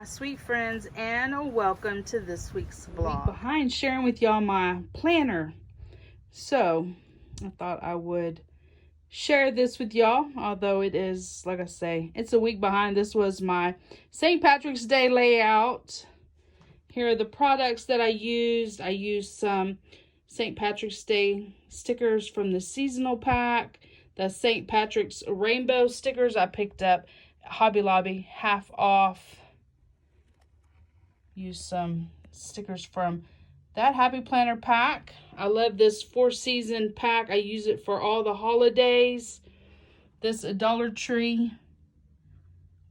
Sweet friends, and welcome to this week's vlog. Behind sharing with y'all my planner. So I thought I would share this with y'all, although it is, like I say, it's a week behind. This was my St. Patrick's Day layout. Here are the products that I used. I used some St. Patrick's Day stickers from the seasonal pack. The St. Patrick's rainbow stickers I picked up at Hobby Lobby, half off. Use some stickers from that Happy Planner pack. I love this 4-season pack. I use it for all the holidays. This Dollar Tree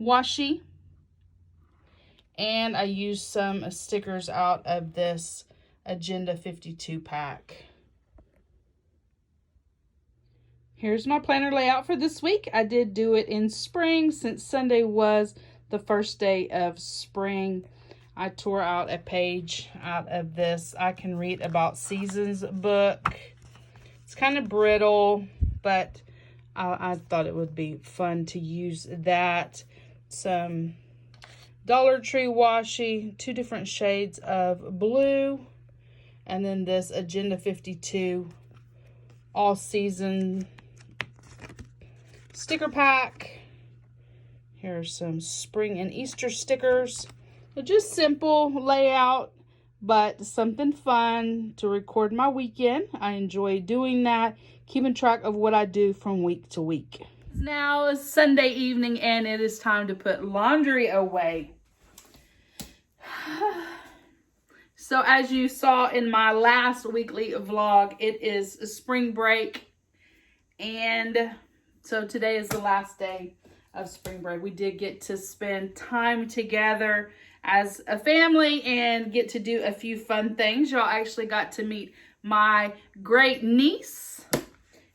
washi. And I use some stickers out of this Agenda 52 pack. Here's my planner layout for this week. I did do it in spring since Sunday was the first day of spring. I tore out a page out of this I Can Read About Seasons book. It's kind of brittle, but I thought it would be fun to use that. Some Dollar Tree washi, 2 different shades of blue, and then this Agenda 52 all season sticker pack. Here are some spring and Easter stickers. Just simple layout, but something fun to record my weekend. I enjoy doing that, keeping track of what I do from week to week. Now it's Sunday evening and it is time to put laundry away. So as you saw in my last weekly vlog, it is spring break, and so today is the last day of spring break. We did get to spend time together as a family and get to do a few fun things. Y'all actually got to meet my great niece.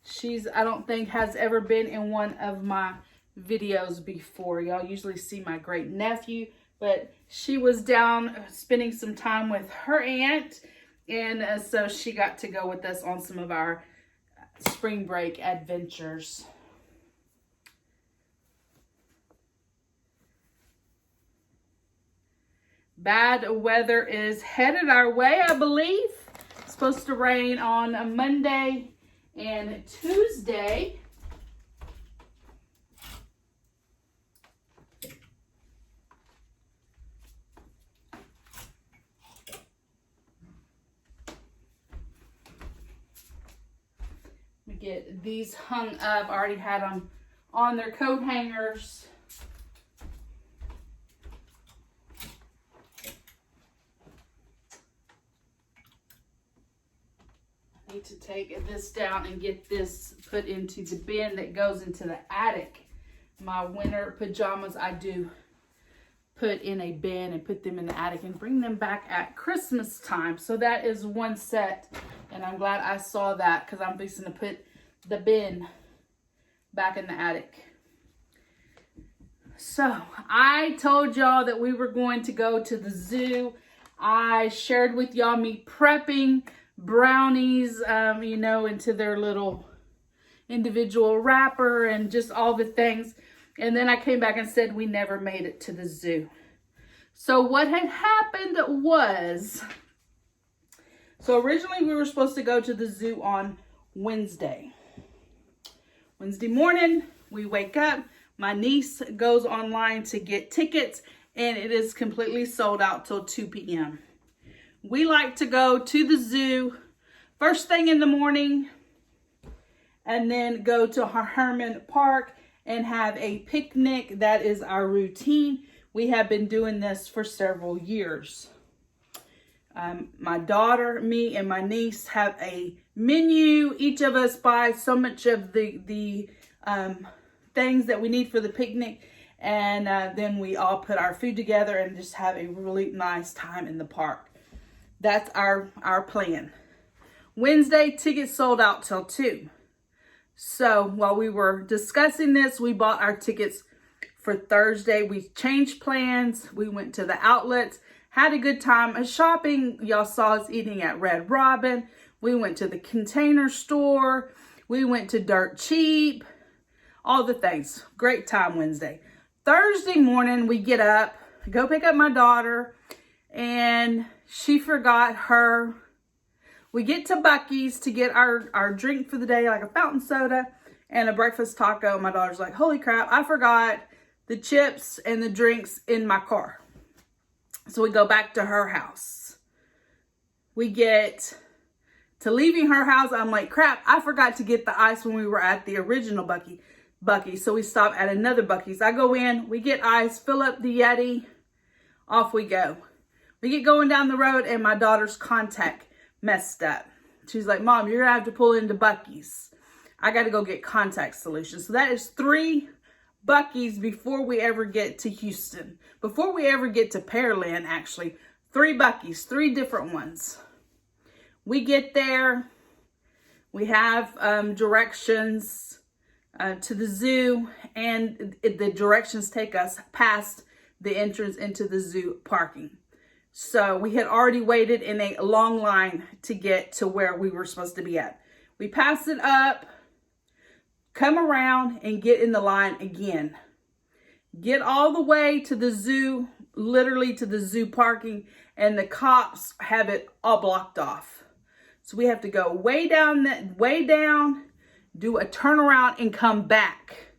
She's, I don't think, has ever been in one of my videos before. Y'all usually see my great nephew, but she was down spending some time with her aunt, and so she got to go with us on some of our spring break adventures. Bad weather is headed our way, I believe. It's supposed to rain on a Monday and Tuesday. Let me get these hung up. I already had them on their coat hangers. To take this down and get this put into the bin that goes into the attic. My winter pajamas I do put in a bin and put them in the attic and bring them back at Christmas time. So that is one set, and I'm glad I saw that because I'm fixing to put the bin back in the attic. So I told y'all that we were going to go to the zoo. I shared with y'all me prepping brownies, into their little individual wrapper and just all the things. And then I came back and said we never made it to the zoo. So what had happened was, so originally we were supposed to go to the zoo on Wednesday. Wednesday morning, we wake up. My niece goes online to get tickets, and it is completely sold out till 2 p.m. We like to go to the zoo first thing in the morning and then go to Herman Park and have a picnic. That is our routine. We have been doing this for several years. My daughter, me, and my niece have a menu. Each of us buy so much of the things that we need for the picnic, and then we all put our food together and just have a really nice time in the park. That's our plan. Wednesday, tickets sold out till 2. So while we were discussing this, we bought our tickets for Thursday. We changed plans. We went to the outlets, had a good time shopping. Y'all saw us eating at Red Robin. We went to the Container Store. We went to Dirt Cheap. All the things. Great time Wednesday. Thursday morning, we get up go pick up my daughter, and she forgot her. We get to Buc-ee's to get our drink for the day, like a fountain soda and a breakfast taco. My daughter's like, holy crap, I forgot the chips and the drinks in my car. So we go back to her house. We get to leaving her house. I'm like, crap, I forgot to get the ice when we were at the original Buc-ee. So we stop at another Buc-ee's. I go in, we get ice, fill up the Yeti, off we go. We get going down the road and my daughter's contact messed up. She's like, Mom, you're gonna have to pull into Buc-ee's. I got to go get contact solutions. So that is 3 Buc-ee's before we ever get to Houston. Before we ever get to Pearland, actually. 3 Buc-ee's, 3 different ones. We get there. We have directions to the zoo, and the directions take us past the entrance into the zoo parking. So we had already waited in a long line to get to where we were supposed to be at. We pass it up, come around, and get in the line again. Get all the way to the zoo, literally to the zoo parking, and the cops have it all blocked off. So we have to go way down, do a turnaround, and come back.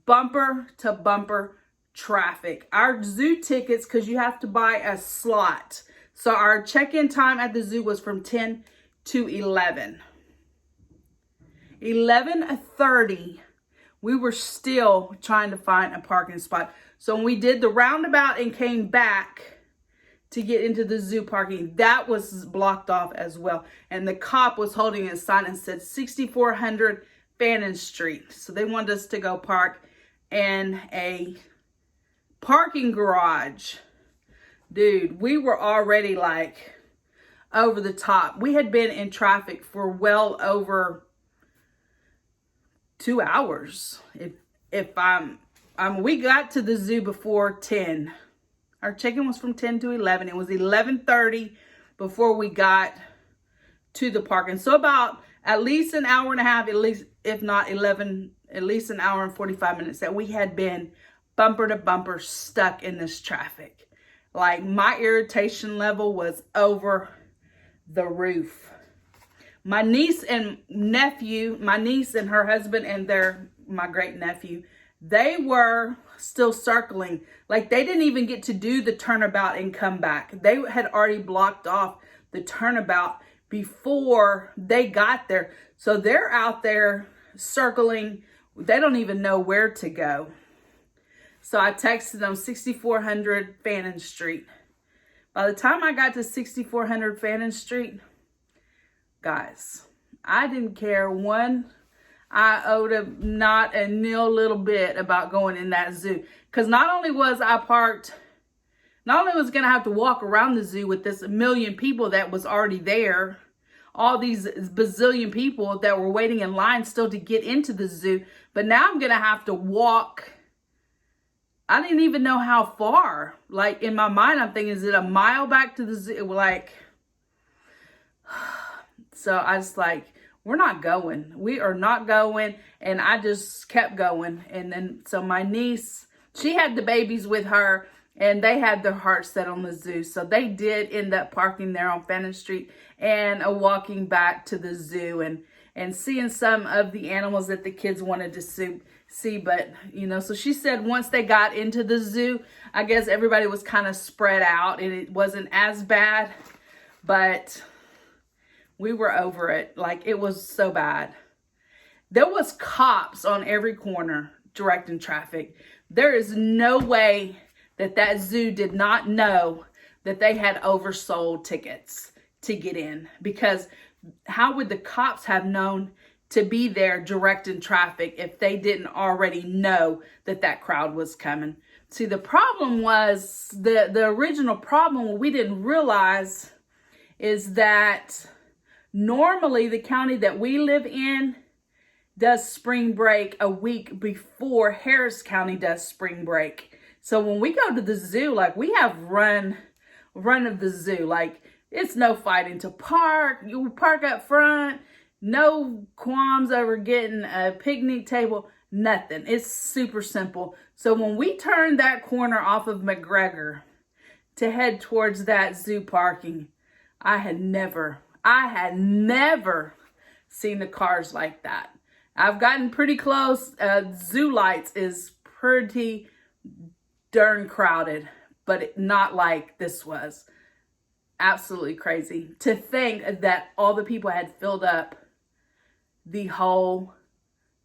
Bumper to bumper traffic. Our zoo tickets, because you have to buy a slot. So our check-in time at the zoo was from 10 to 11. 11:30, we were still trying to find a parking spot. So when we did the roundabout and came back to get into the zoo parking, that was blocked off as well. And the cop was holding a sign and said 6400 Fannin Street. So they wanted us to go park in a parking garage. Dude, we were already like over the top. We had been in traffic for well over 2 hours. We got to the zoo before 10. Our check-in was from 10 to 11. It was 11:30 before we got to the parking. So about at least an hour and a half, at least, if not 11, at least an hour and 45 minutes that we had been bumper to bumper stuck in this traffic. Like, my irritation level was over the roof. My niece and her husband and my great nephew, they were still circling. Like, they didn't even get to do the turnabout and come back. They had already blocked off the turnabout before they got there. So they're out there circling. They don't even know where to go. So I texted them 6400 Fannin Street. By the time I got to 6400 Fannin Street, guys, I didn't care one iota, not a nil little bit about going in that zoo. Because not only was I going to have to walk around the zoo with this million people that was already there, all these bazillion people that were waiting in line still to get into the zoo, but now I'm going to have to walk. I didn't even know how far. Like, in my mind, I'm thinking, is it a mile back to the zoo? Like, so I was like, we're not going. We are not going. And I just kept going. And then, so my niece, she had the babies with her, and they had their hearts set on the zoo. So they did end up parking there on Fannin Street and walking back to the zoo and seeing some of the animals that the kids wanted to see. But, so she said once they got into the zoo, I guess everybody was kind of spread out and it wasn't as bad. But we were over it. Like, it was so bad. There was cops on every corner directing traffic. There is no way that zoo did not know that they had oversold tickets to get in. Because how would the cops have known to be there directing traffic if they didn't already know that crowd was coming? See, the problem was, the original problem, what we didn't realize is that normally the county that we live in does spring break a week before Harris County does spring break. So when we go to the zoo, like, we have run of the zoo. Like, it's no fighting to park. You park up front. No qualms over getting a picnic table. Nothing. It's super simple. So when we turned that corner off of McGregor to head towards that zoo parking, I had never seen the cars like that. I've gotten pretty close. Zoo Lights is pretty darn crowded, but not like this was. Absolutely crazy. To think that all the people had filled up the whole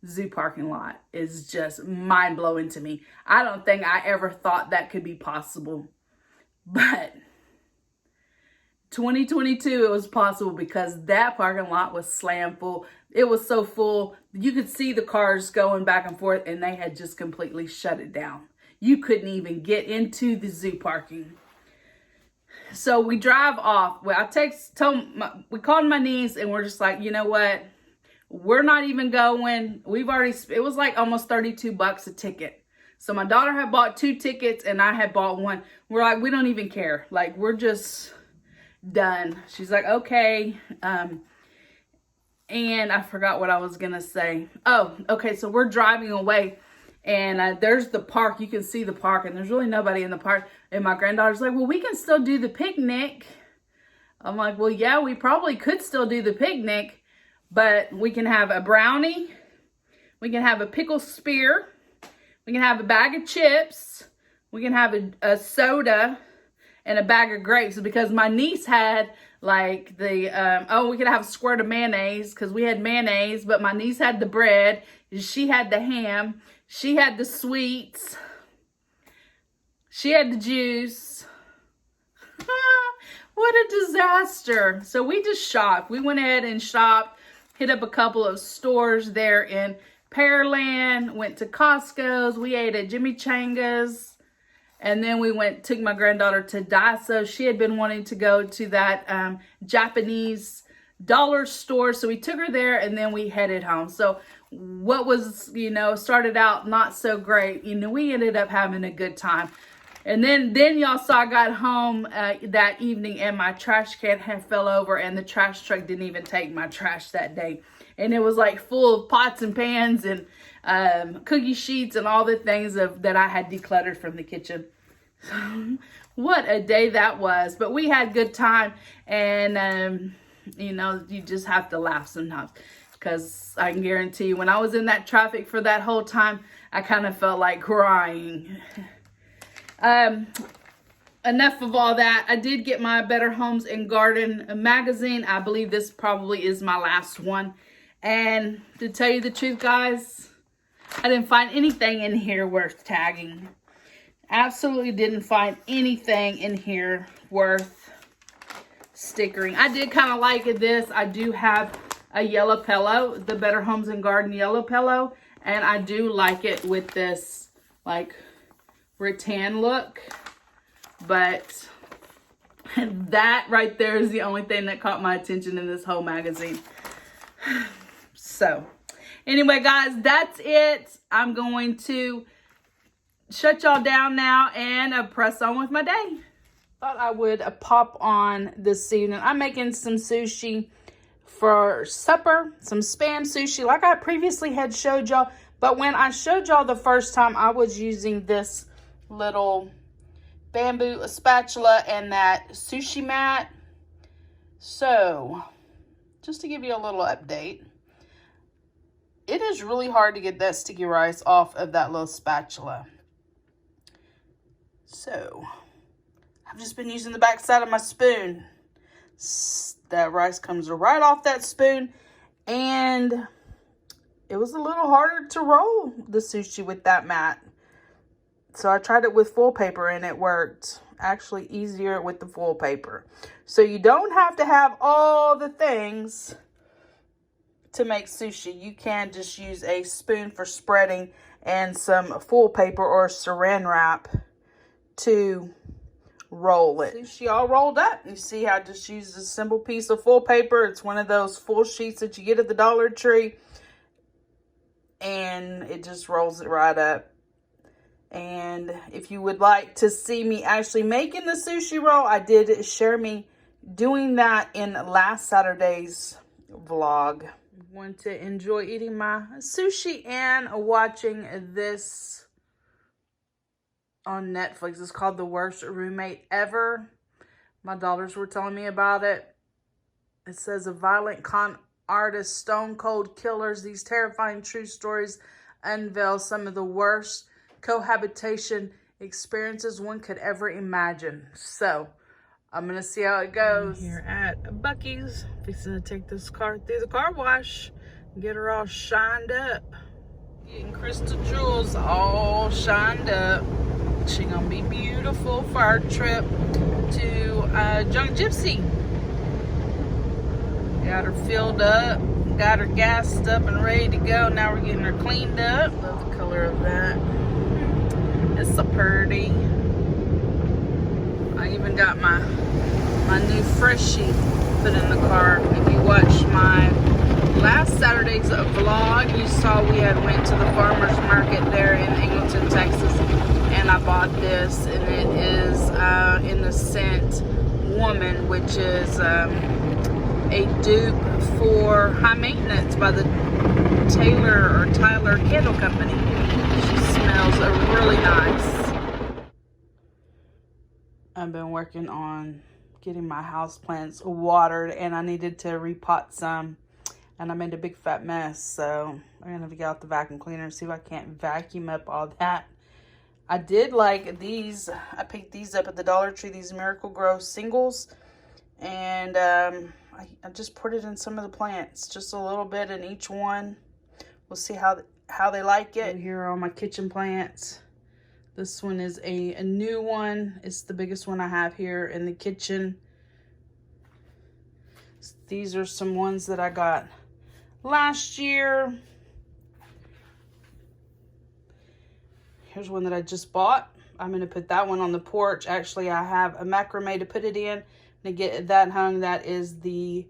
zoo parking lot is just mind-blowing to me. I don't think I ever thought that could be possible. But 2022, it was possible because that parking lot was slam full. It was so full, you could see the cars going back and forth, and they had just completely shut it down. You couldn't even get into the zoo parking. So we drive off. Well, we called my niece, and we're just like, you know what? We're not even going. It was like almost $32 a ticket. So my daughter had bought 2 tickets, and I had bought 1. We're like, we don't even care. Like, we're just done. She's like, okay. And I forgot what I was going to say. Oh, okay. So we're driving away, and there's the park. You can see the park, and there's really nobody in the park. And my granddaughter's like, well, we can still do the picnic. I'm like, well, yeah, we probably could still do the picnic, but we can have a brownie. We can have a pickle spear. We can have a bag of chips. We can have a soda and a bag of grapes, because my niece had like we could have a squirt of mayonnaise because we had mayonnaise, but my niece had the bread. She had the ham. She had the sweets. She had the juice. What a disaster. So we just shopped. We went ahead and shopped, hit up a couple of stores there in Pearland, went to Costco's. We ate at Jimmy Changa's. And then we took my granddaughter to Daiso. She had been wanting to go to that Japanese dollar store. So we took her there, and then we headed home. So what was, started out not so great, we ended up having a good time. And then y'all saw I got home that evening, and my trash can had fell over, and the trash truck didn't even take my trash that day. And it was like full of pots and pans and cookie sheets and all the things that I had decluttered from the kitchen. What a day that was. But we had good time, and you just have to laugh sometimes, because I can guarantee you, when I was in that traffic for that whole time, I kind of felt like crying. Enough of all that. I did get my Better Homes and Garden magazine. I believe this probably is my last one. And to tell you the truth, guys, I didn't find anything in here worth tagging. Absolutely didn't find anything in here worth stickering. I did kind of like this. I do have a yellow pillow, the Better Homes and Garden yellow pillow. And I do like it with this, like, rattan look. But that right there is the only thing that caught my attention in this whole magazine. So, anyway, guys, that's it. I'm going to shut y'all down now and press on with my day. Thought I would pop on this evening. I'm making some sushi for supper, some Spam sushi, like I previously had showed y'all. But when I showed y'all the first time, I was using this little bamboo spatula and that sushi mat. So, just to give you a little update, it is really hard to get that sticky rice off of that little spatula. So, I've just been using the back side of my spoon. That rice comes right off that spoon, and it was a little harder to roll the sushi with that mat. So I tried it with full paper, and it worked. Actually easier with the full paper. So you don't have to have all the things to make sushi. You can just use a spoon for spreading and some full paper or saran wrap to roll it. Sushi all rolled up. You see I just used a simple piece of full paper. It's one of those full sheets that you get at the Dollar Tree. And it just rolls it right up. And if you would like to see me actually making the sushi roll, I did share me doing that in last Saturday's vlog. Want to enjoy eating my sushi and watching this on Netflix. It's called The Worst Roommate Ever. My daughters were telling me about it. It says a violent con artist, stone cold killers. These terrifying true stories unveil some of the worst cohabitation experiences one could ever imagine. So I'm gonna see how it goes. I'm here at Buc-ee's, fixing to take this car through the car wash, get her all shined up. Getting crystal jewels all shined up. She gonna be beautiful for our trip to Junk Gypsy. Got her filled up, got her gassed up and ready to go. Now we're getting her cleaned up. Love the color of that. It's so pretty. I even got my new freshie put in the car. If you watched my last Saturday's vlog, you saw we had went to the farmer's market there in Angleton, Texas, and I bought this, and it is in the scent Woman, which is a dupe for High Maintenance by the Tyler Candle Company. She smells really nice. I've been working on getting my houseplants watered, and I needed to repot some, and I made a big fat mess, so I'm gonna have to get out the vacuum cleaner and see if I can't vacuum up all that. I did like these. I picked these up at the Dollar Tree, these Miracle Grow singles, and I just put it in some of the plants, just a little bit in each one. We'll see how they like it. Here are all my kitchen plants. This one is a new one. It's the biggest one I have here in the kitchen. These are some ones that I got last year. Here's one that I just bought. I'm going to put that one on the porch. Actually, I have a macrame to put it in. To get that hung, that is the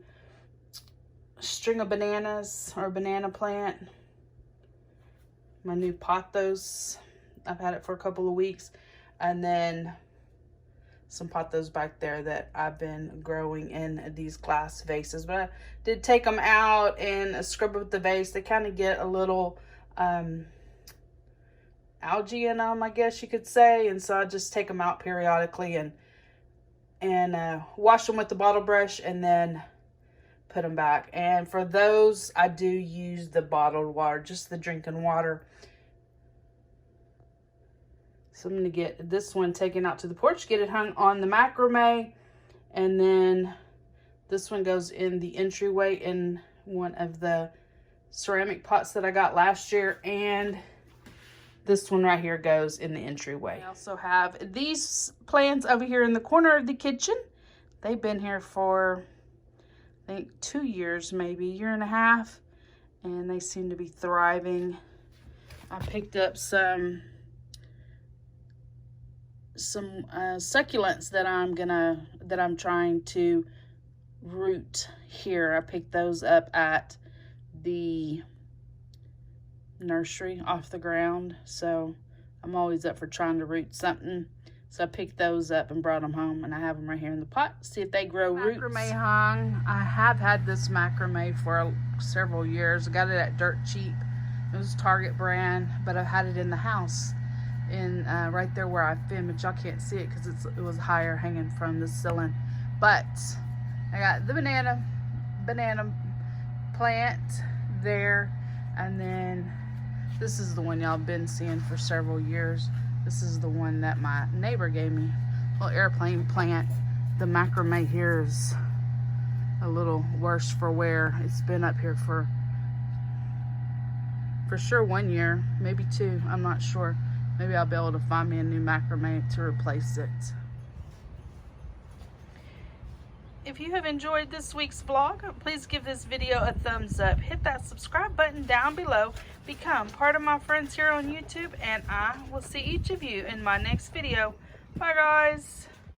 string of bananas, or banana plant. My new pothos. I've had it for a couple of weeks. And then some pothos back there that I've been growing in these glass vases. But I did take them out and scrub up the vase. They kind of get a little algae in them, I guess you could say. And so I just take them out periodically and wash them with the bottle brush and then put them back. And for those, I do use the bottled water, just the drinking water. So I'm going to get this one taken out to the porch, get it hung on the macrame, and then this one goes in the entryway in one of the ceramic pots that I got last year, and this one right here goes in the entryway. I also have these plants over here in the corner of the kitchen. They've been here for, I think, 2 years, maybe a year and a half, and they seem to be thriving. I picked up some succulents that I'm trying to root here. I picked those up at the nursery off the ground, so I'm always up for trying to root something. So I picked those up and brought them home, and I have them right here in the pot. See if they grow roots. Macrame hung. I have had this macrame for several years. I got it at Dirt Cheap. It was Target brand, but I've had it in the house, in right there where I filmed, but y'all can't see it because it was higher hanging from the ceiling. But I got the banana plant there, and then this is the one y'all been seeing for several years. This is the one that my neighbor gave me, little airplane plant. The macrame here is a little worse for wear. It's been up here for sure 1 year, maybe 2, I'm not sure. Maybe I'll be able to find me a new macrame to replace it. If you have enjoyed this week's vlog, please give this video a thumbs up. Hit that subscribe button down below. Become part of my friends here on YouTube, and I will see each of you in my next video. Bye, guys.